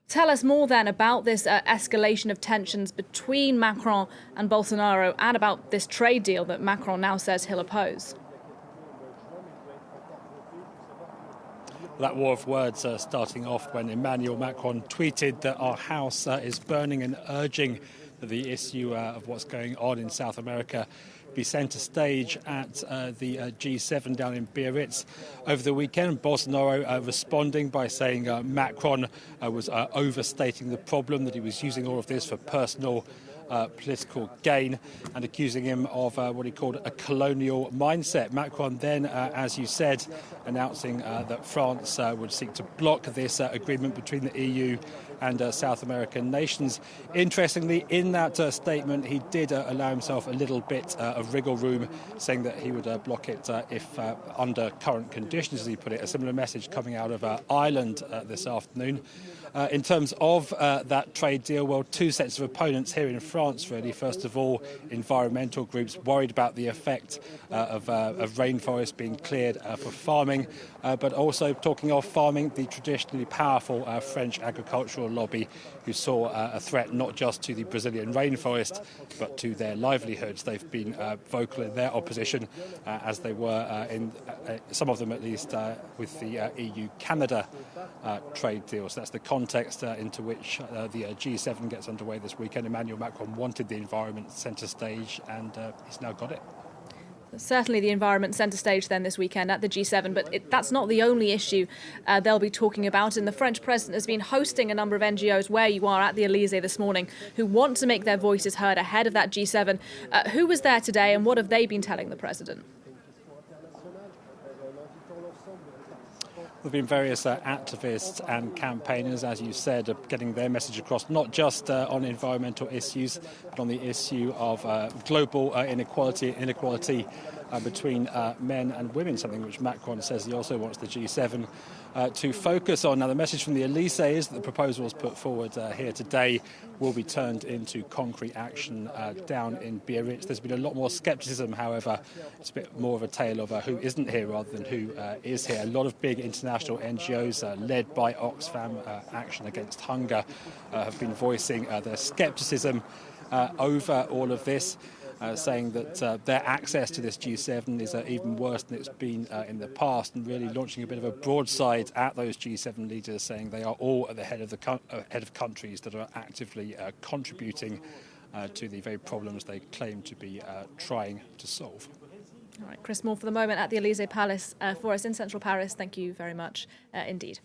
Tell us more then about this escalation of tensions between Macron and Bolsonaro, and about this trade deal that Macron now says he'll oppose. That war of words starting off when Emmanuel Macron tweeted that our house is burning, and urging that the issue of what's going on in South America be centre stage at the G7 down in Biarritz over the weekend. Bolsonaro responding by saying Macron was overstating the problem, that he was using all of this for personal political gain, and accusing him of what he called a colonial mindset. Macron then, as you said, announcing that France would seek to block this agreement between the EU and South American nations. Interestingly, in that statement, he did allow himself a little bit of wriggle room, saying that he would block it if under current conditions, as he put it. A similar message coming out of Ireland this afternoon. In terms of that trade deal, well, two sets of opponents here in France, really. First of all, environmental groups worried about the effect of rainforest being cleared for farming, but also, talking of farming, the traditionally powerful French agricultural lobby, who saw a threat not just to the Brazilian rainforest, but to their livelihoods. They've been vocal in their opposition, as they were in some of them at least, with the EU-Canada trade deal. So that's the context into which the G7 gets underway this weekend. Emmanuel Macron wanted the environment centre stage, and he's now got it. Certainly the environment centre stage then this weekend at the G7, but that's not the only issue they'll be talking about. And the French president has been hosting a number of NGOs where you are at the Elysée this morning who want to make their voices heard ahead of that G7. Who was there today, and what have they been telling the president? There have been various activists and campaigners, as you said, getting their message across, not just on environmental issues, but on the issue of global inequality between men and women, something which Macron says he also wants the G7 to focus on. Now, the message from the Elysée is that the proposals put forward here today will be turned into concrete action down in Biarritz. There's been a lot more scepticism, however. It's a bit more of a tale of who isn't here rather than who is here. A lot of big international NGOs led by Oxfam, Action Against Hunger, have been voicing their scepticism over all of this. Saying that their access to this G7 is even worse than it's been in the past, and really launching a bit of a broadside at those G7 leaders, saying they are all at the head of countries that are actively contributing to the very problems they claim to be trying to solve. All right, Chris Moore for the moment at the Elysée Palace for us in central Paris. Thank you very much indeed.